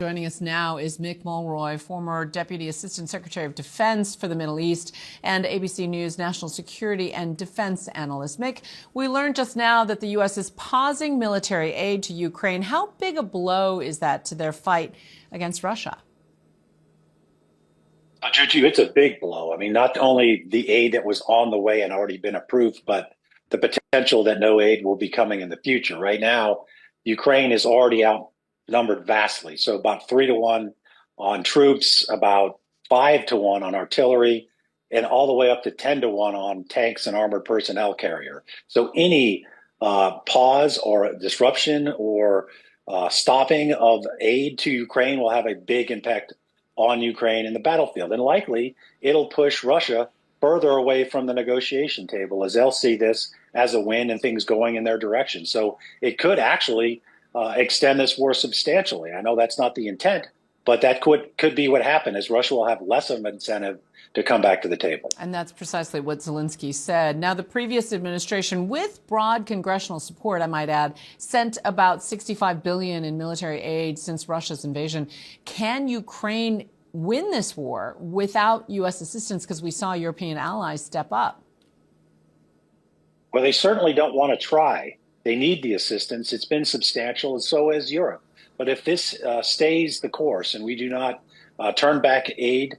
Joining us now is Mick Mulroy, former Deputy Assistant Secretary of Defense for the Middle East and ABC News national security and defense analyst. Mick, we learned just now that the U.S. is pausing military aid to Ukraine. How big a blow is that to their fight against Russia? Juju, it's a big blow. I mean, not only the aid that was on the way and already been approved, but the potential that no aid will be coming in the future. Right now, Ukraine is already outnumbered vastly. So about 3-1 on troops, about 5-1 on artillery, and all the way up to 10-1 on tanks and armored personnel carrier. So any pause or disruption or stopping of aid to Ukraine will have a big impact on Ukraine in the battlefield. And likely it'll push Russia further away from the negotiation table as they'll see this as a win and things going in their direction. So it could actually extend this war substantially. I know that's not the intent, but that could be what happened, as Russia will have less of an incentive to come back to the table. And that's precisely what Zelensky said. Now, the previous administration, with broad congressional support, I might add, sent about $65 billion in military aid since Russia's invasion. Can Ukraine win this war without U.S. assistance? Because we saw European allies step up. Well, they certainly don't want to try. They need the assistance. It's been substantial, and so has Europe. But if this stays the course and we do not turn back aid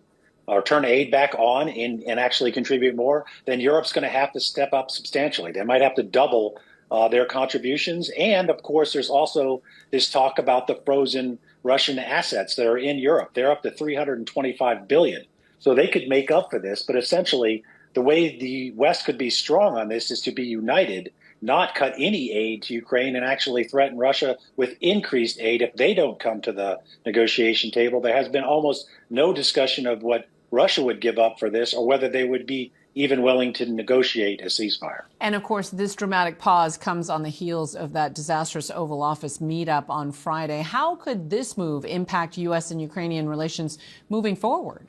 or turn aid back on and actually contribute more, then Europe's going to have to step up substantially. They might have to double their contributions. And of course, there's also this talk about the frozen Russian assets that are in Europe. They're up to 325 billion. So they could make up for this. But essentially, the way the West could be strong on this is to be united, not cut any aid to Ukraine, and actually threaten Russia with increased aid if they don't come to the negotiation table. There has been almost no discussion of what Russia would give up for this or whether they would be even willing to negotiate a ceasefire. And of course, this dramatic pause comes on the heels of that disastrous Oval Office meetup on Friday. How could this move impact U.S. and Ukrainian relations moving forward?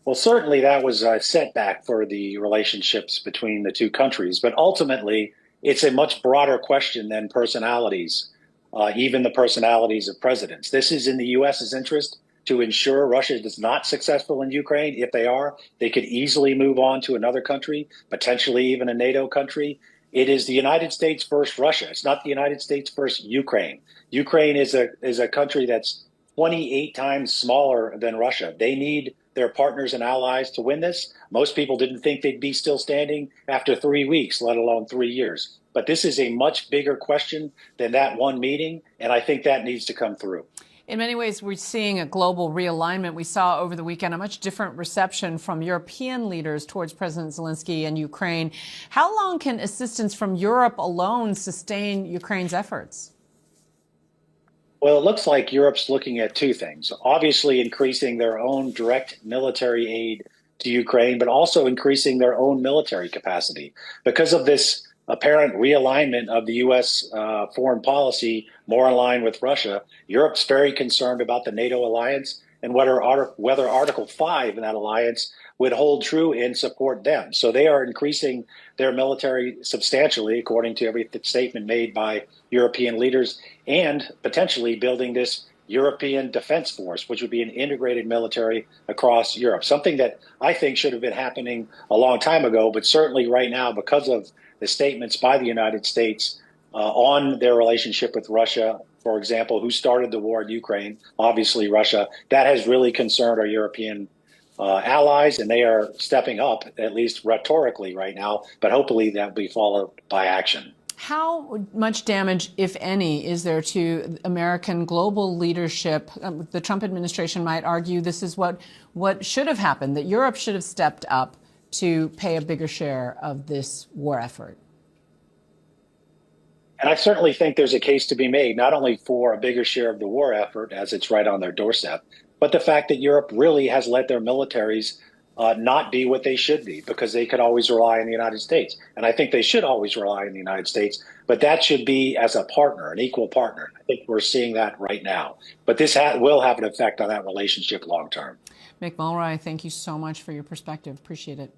Well, certainly that was a setback for the relationships between the two countries. But ultimately, it's a much broader question than personalities, even the personalities of presidents. This is in the U.S.'s interest to ensure Russia is not successful in Ukraine. If they are, they could easily move on to another country, potentially even a NATO country. It is the United States versus Russia. It's not the United States versus Ukraine. Ukraine is a country that's 28 times smaller than Russia. They need their partners and allies to win this. Most people didn't think they'd be still standing after 3 weeks, let alone 3 years. But this is a much bigger question than that one meeting, and I think that needs to come through. In many ways, we're seeing a global realignment. We saw over the weekend a much different reception from European leaders towards President Zelensky and Ukraine. How long can assistance from Europe alone sustain Ukraine's efforts? Well, it looks like Europe's looking at two things. Obviously, increasing their own direct military aid to Ukraine, but also increasing their own military capacity. Because of this apparent realignment of the U.S. Foreign policy more in line with Russia, Europe's very concerned about the NATO alliance and whether Article 5 in that alliance would hold true and support them. So they are increasing their military substantially, according to every statement made by European leaders, and potentially building this European defense force, which would be an integrated military across Europe, something that I think should have been happening a long time ago, but certainly right now, because of the statements by the United States on their relationship with Russia, for example, who started the war in Ukraine, obviously Russia, that has really concerned our European allies, and they are stepping up, at least rhetorically right now, but hopefully that will be followed by action. How much damage, if any, is there to American global leadership? The Trump administration might argue this is what should have happened, that Europe should have stepped up to pay a bigger share of this war effort. And I certainly think there's a case to be made, not only for a bigger share of the war effort, as it's right on their doorstep, but the fact that Europe really has let their militaries not be what they should be, because they could always rely on the United States. And I think they should always rely on the United States, but that should be as a partner, an equal partner. I think we're seeing that right now. But this will have an effect on that relationship long term. Mick Mulroy, thank you so much for your perspective. Appreciate it.